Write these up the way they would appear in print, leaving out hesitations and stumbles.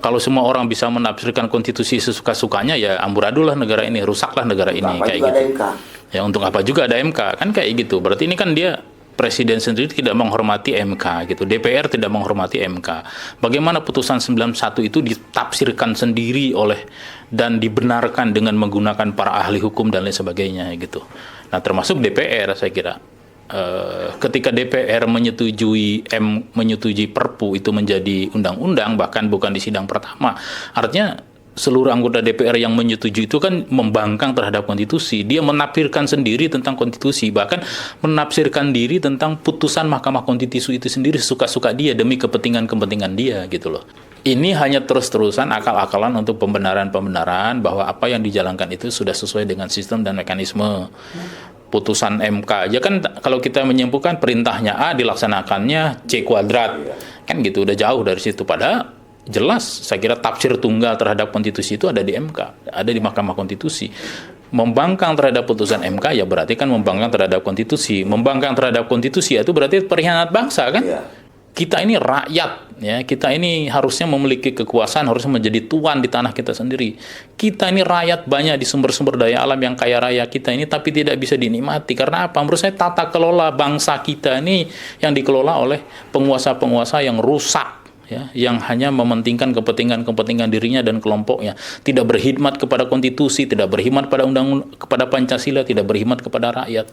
Kalau semua orang bisa menafsirkan konstitusi sesuka-sukanya, ya amburadul lah negara ini, rusaklah negara ini, kayak gitu. Ya untuk apa juga ada MK, kan kayak gitu. Berarti ini kan dia presiden sendiri tidak menghormati MK gitu. DPR tidak menghormati MK. Bagaimana putusan 91 itu ditafsirkan sendiri oleh dan dibenarkan dengan menggunakan para ahli hukum dan lain sebagainya gitu. Nah, termasuk DPR saya kira. Ketika DPR menyetujui Perpu itu menjadi undang-undang, bahkan bukan di sidang pertama, artinya seluruh anggota DPR yang menyetujui itu kan membangkang terhadap konstitusi. Dia menafsirkan sendiri tentang konstitusi, bahkan menafsirkan diri tentang putusan Mahkamah Konstitusi itu sendiri suka-suka dia demi kepentingan-kepentingan dia gitu loh. Ini hanya terus-terusan akal-akalan untuk pembenaran-pembenaran bahwa apa yang dijalankan itu sudah sesuai dengan sistem dan mekanisme. Putusan MK aja kan kalau kita menyimpulkan perintahnya A dilaksanakannya C kuadrat, kan gitu, udah jauh dari situ. Padahal jelas saya kira tafsir tunggal terhadap konstitusi itu ada di MK, ada di Mahkamah Konstitusi. Membangkang terhadap putusan MK ya berarti kan membangkang terhadap konstitusi. Membangkang terhadap konstitusi itu berarti pengkhianat bangsa kan? Kita ini rakyat, ya, kita ini harusnya memiliki kekuasaan, harusnya menjadi tuan di tanah kita sendiri. Kita ini rakyat banyak di sumber-sumber daya alam yang kaya raya kita ini, tapi tidak bisa dinikmati. Karena apa? Menurut saya tata kelola bangsa kita ini yang dikelola oleh penguasa-penguasa yang rusak, ya, yang hanya mementingkan kepentingan dirinya dan kelompoknya, tidak berkhidmat kepada konstitusi, tidak berkhidmat pada kepada Pancasila, tidak berkhidmat kepada rakyat,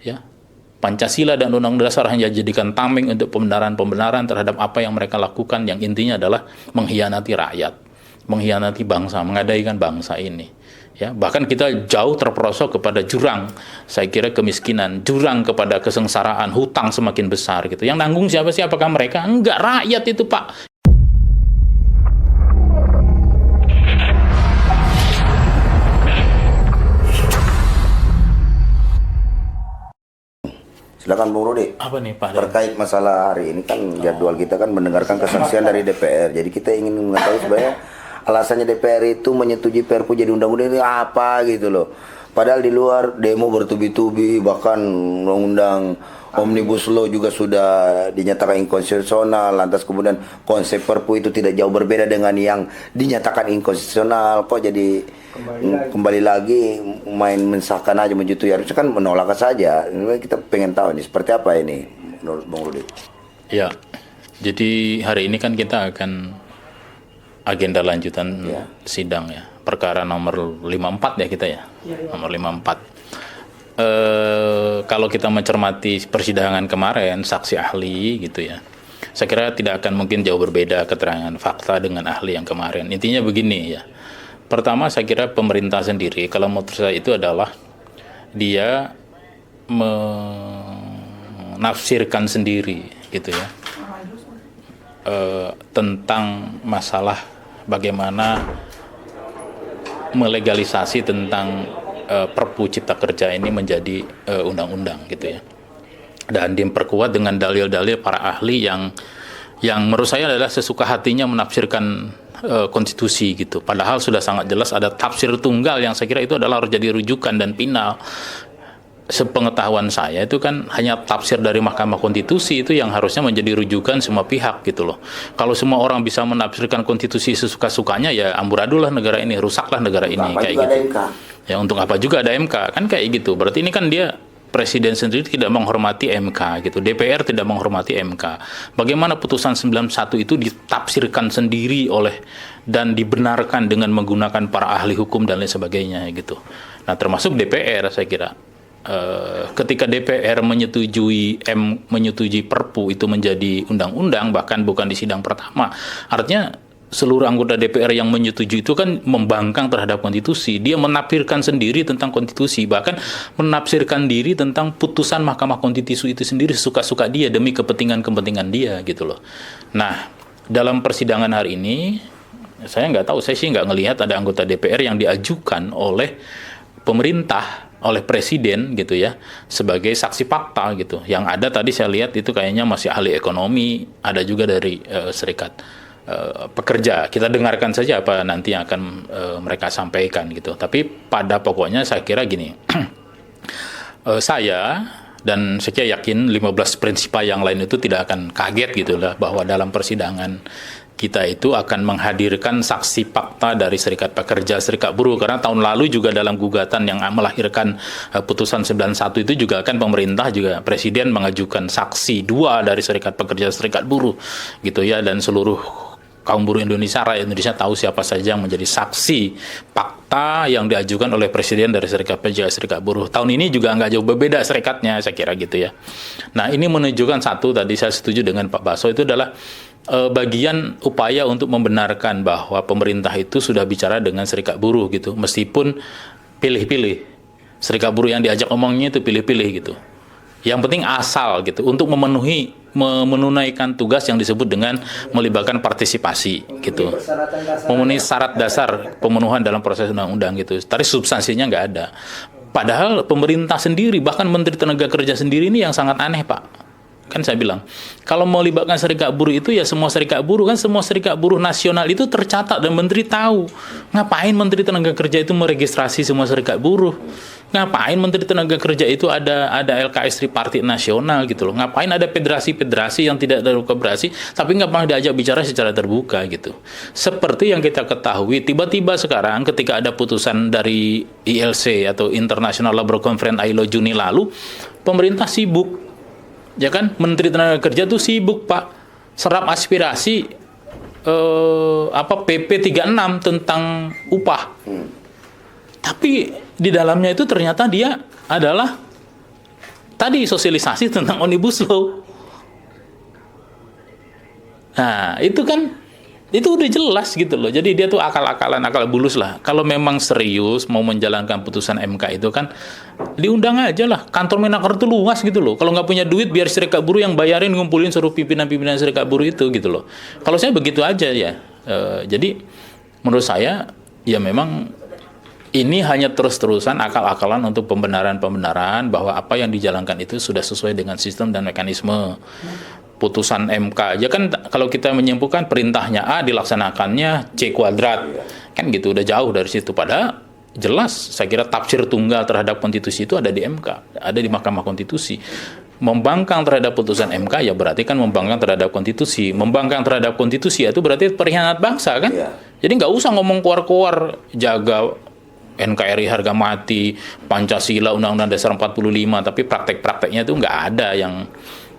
ya. Pancasila dan Undang-Undang Dasar hanya jadikan tameng untuk pembenaran-pembenaran terhadap apa yang mereka lakukan, yang intinya adalah mengkhianati rakyat, mengkhianati bangsa, mengadaikan bangsa ini. Ya, bahkan kita jauh terperosok kepada jurang, saya kira kemiskinan, jurang kepada kesengsaraan, hutang semakin besar gitu. Yang nanggung siapa sih? Apakah mereka? Enggak, rakyat itu, Pak. Silakan Bung Rudi. Apa nih Pak? Terkait masalah hari ini kan jadwal kita kan mendengarkan kesaksian dari DPR. Jadi kita ingin mengetahui sebenarnya alasannya DPR itu menyetujui Perpu jadi undang-undang ini apa gitu loh. Padahal di luar demo bertubi-tubi, bahkan undang-undang Omnibus Law juga sudah dinyatakan inkonstitusional. Lantas kemudian konsep Perpu itu tidak jauh berbeda dengan yang dinyatakan inkonstitusional. Kok jadi kembali lagi main mensahkan aja, menyetujui, harusnya kan menolak saja. Kita pengen tahu ini seperti apa ini menurut Bung Rudi. Ya, jadi hari ini kan kita akan agenda lanjutan sidang ya, perkara nomor 54 ya kita ya, nomor 54. Kalau kita mencermati persidangan kemarin, saksi ahli gitu ya, saya kira tidak akan mungkin jauh berbeda keterangan fakta dengan ahli yang kemarin. Intinya begini ya. Pertama, saya kira pemerintah sendiri, kalau menurut saya itu adalah dia menafsirkan sendiri gitu ya, tentang masalah bagaimana melegalisasi tentang Perpu Cipta Kerja ini menjadi undang-undang gitu ya. Dan diperkuat dengan dalil-dalil para ahli yang menurut saya adalah sesuka hatinya menafsirkan konstitusi gitu. Padahal sudah sangat jelas ada tafsir tunggal yang saya kira itu adalah harus jadi rujukan dan final. Sepengetahuan saya itu kan hanya tafsir dari Mahkamah Konstitusi itu yang harusnya menjadi rujukan semua pihak gitu loh. Kalau semua orang bisa menafsirkan konstitusi sesuka-sukanya, ya amburadul lah negara ini, rusaklah negara ini, kayak gitu. Ya untuk apa juga ada MK, kan kayak gitu. Berarti ini kan dia presiden sendiri tidak menghormati MK gitu. DPR tidak menghormati MK. Bagaimana putusan 91 itu ditafsirkan sendiri oleh dan dibenarkan dengan menggunakan para ahli hukum dan lain sebagainya gitu. Nah, termasuk DPR saya kira. Ketika DPR menyetujui Perpu itu menjadi undang-undang, bahkan bukan di sidang pertama, artinya seluruh anggota DPR yang menyetujui itu kan membangkang terhadap konstitusi. Dia menafsirkan sendiri tentang konstitusi, bahkan menafsirkan diri tentang putusan Mahkamah Konstitusi itu sendiri suka-suka dia demi kepentingan-kepentingan dia gitu loh. Nah, dalam persidangan hari ini saya nggak tahu, saya sih nggak ngelihat ada anggota DPR yang diajukan oleh pemerintah, oleh presiden gitu ya, sebagai saksi fakta gitu. Yang ada tadi saya lihat itu kayaknya masih ahli ekonomi, ada juga dari serikat pekerja. Kita dengarkan saja apa nanti yang akan mereka sampaikan gitu. Tapi pada pokoknya saya kira gini, saya dan saya yakin 15 prinsipal yang lain itu tidak akan kaget gitu lah bahwa dalam persidangan kita itu akan menghadirkan saksi fakta dari serikat pekerja, serikat buruh, karena tahun lalu juga dalam gugatan yang melahirkan putusan 91 itu juga kan pemerintah juga presiden mengajukan saksi 2 dari serikat pekerja, serikat buruh gitu ya, dan seluruh kaum buruh Indonesia, rakyat Indonesia tahu siapa saja yang menjadi saksi fakta yang diajukan oleh presiden dari serikat pekerja, serikat buruh. Tahun ini juga nggak jauh berbeda serikatnya, saya kira gitu ya. Nah, ini menunjukkan satu, tadi saya setuju dengan Pak Baso, itu adalah bagian upaya untuk membenarkan bahwa pemerintah itu sudah bicara dengan serikat buruh gitu, meskipun pilih-pilih. Serikat buruh yang diajak omongnya itu pilih-pilih gitu. Yang penting asal gitu, untuk menunaikan tugas yang disebut dengan melibatkan partisipasi gitu. Memenuhi syarat dasar pemenuhan dalam proses undang-undang gitu. Tapi substansinya nggak ada. Padahal pemerintah sendiri, bahkan Menteri Tenaga Kerja sendiri ini yang sangat aneh, Pak. Kan saya bilang, kalau mau libatkan serikat buruh itu ya semua serikat buruh, kan semua serikat buruh nasional itu tercatat dan Menteri tahu. Ngapain Menteri Tenaga Kerja itu meregistrasi semua serikat buruh? Ngapain Menteri Tenaga Kerja itu ada LKS Tripartit Nasional gitu loh? Ngapain ada federasi-federasi yang tidak terkoperasi tapi nggak pernah diajak bicara secara terbuka gitu? Seperti yang kita ketahui, tiba-tiba sekarang ketika ada putusan dari ILC atau International Labour Conference ILO Juni lalu, pemerintah sibuk. Ya kan, Menteri Tenaga Kerja tuh sibuk, Pak, serap aspirasi PP 36 tentang upah. Tapi di dalamnya itu ternyata dia adalah tadi sosialisasi tentang Omnibus Law. Nah, itu kan itu udah jelas gitu loh. Jadi dia tuh akal-akalan, akal bulus lah. Kalau memang serius mau menjalankan putusan MK itu kan diundang aja lah. Kantor Menaker itu luas gitu loh. Kalau nggak punya duit biar serikat buruh yang bayarin, ngumpulin suruh pimpinan-pimpinan serikat buruh itu gitu loh. Kalau saya begitu aja ya. Jadi menurut saya ya memang ini hanya terus-terusan akal-akalan untuk pembenaran-pembenaran bahwa apa yang dijalankan itu sudah sesuai dengan sistem dan mekanisme. Putusan MK aja kan kalau kita menyimpulkan perintahnya A dilaksanakannya C kuadrat kan gitu, udah jauh dari situ. Padahal jelas saya kira tafsir tunggal terhadap konstitusi itu ada di MK, ada di Mahkamah Konstitusi. Membangkang terhadap putusan MK ya berarti kan membangkang terhadap konstitusi. Membangkang terhadap konstitusi itu berarti pengkhianat bangsa kan. Jadi nggak usah ngomong keluar-keluar jaga NKRI harga mati, Pancasila, Undang-Undang Dasar 45, tapi praktek-prakteknya itu nggak ada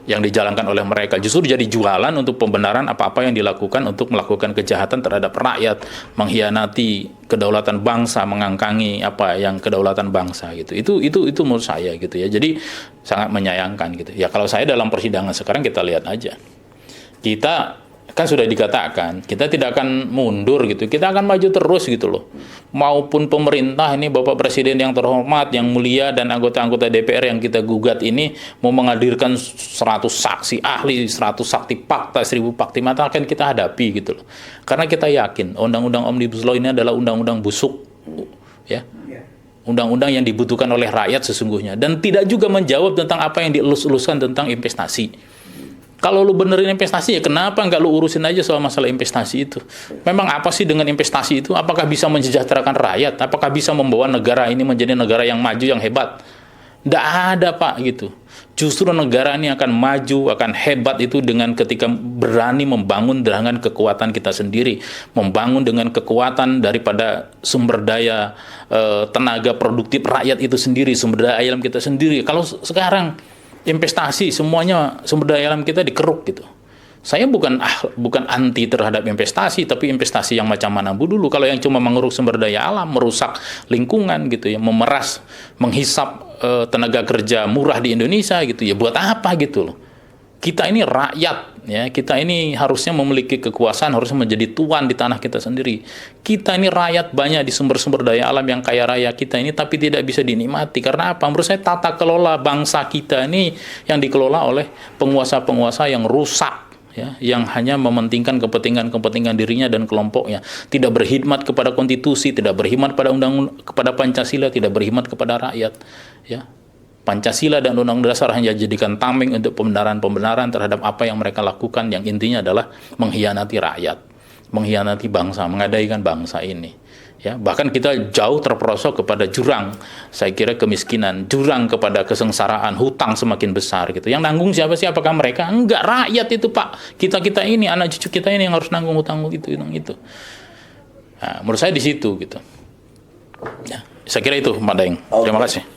yang dijalankan oleh mereka. Justru jadi jualan untuk pembenaran apa-apa yang dilakukan untuk melakukan kejahatan terhadap rakyat, mengkhianati kedaulatan bangsa, mengangkangi apa yang kedaulatan bangsa gitu. Itu menurut saya gitu ya. Jadi sangat menyayangkan gitu. Ya kalau saya dalam persidangan sekarang kita lihat aja. Kita kan sudah dikatakan, kita tidak akan mundur gitu. Kita akan maju terus gitu loh. Maupun pemerintah ini Bapak Presiden yang terhormat, yang mulia, dan anggota-anggota DPR yang kita gugat ini mau menghadirkan 100 saksi ahli, 100 saksi fakta, 1000 fakta mata akan kita hadapi gitu loh. Karena kita yakin Undang-Undang Omnibus Law ini adalah undang-undang busuk. Ya. Undang-undang yang dibutuhkan oleh rakyat sesungguhnya. Dan tidak juga menjawab tentang apa yang dielus-eluskan tentang investasi. Kalau lu benerin investasi ya kenapa nggak lu urusin aja soal masalah investasi itu? Memang apa sih dengan investasi itu? Apakah bisa mensejahterakan rakyat? Apakah bisa membawa negara ini menjadi negara yang maju, yang hebat? Nggak ada, Pak, gitu. Justru negara ini akan maju, akan hebat itu dengan ketika berani membangun dengan kekuatan kita sendiri, membangun dengan kekuatan daripada sumber daya tenaga produktif rakyat itu sendiri, sumber daya alam kita sendiri. Kalau sekarang investasi semuanya sumber daya alam kita dikeruk gitu. Saya bukan anti terhadap investasi, tapi investasi yang macam mana Bu dulu. Kalau yang cuma mengeruk sumber daya alam, merusak lingkungan gitu ya, memeras, menghisap tenaga kerja murah di Indonesia gitu ya, buat apa gitu loh. Kita ini rakyat ya, kita ini harusnya memiliki kekuasaan, harusnya menjadi tuan di tanah kita sendiri. Kita ini rakyat banyak di sumber-sumber daya alam yang kaya raya kita ini, tapi tidak bisa dinikmati. Karena apa? Menurut saya tata kelola bangsa kita ini yang dikelola oleh penguasa-penguasa yang rusak, ya, yang hanya mementingkan kepentingan dirinya dan kelompoknya, tidak berkhidmat kepada konstitusi, tidak berkhidmat pada kepada Pancasila, tidak berkhidmat kepada rakyat, ya. Pancasila dan Undang-Undang Dasar hanya jadikan tameng untuk pembenaran-pembenaran terhadap apa yang mereka lakukan, yang intinya adalah mengkhianati rakyat. mengkhianati bangsa, menggadaikan bangsa ini. Ya, bahkan kita jauh terperosok kepada jurang, saya kira kemiskinan, jurang kepada kesengsaraan, hutang semakin besar gitu. Yang nanggung siapa sih? Apakah mereka? Enggak, rakyat itu Pak. Kita ini, anak cucu kita ini yang harus nanggung hutang itu. Nah, menurut saya di situ gitu. Ya, saya kira itu Pak Daeng. Terima kasih.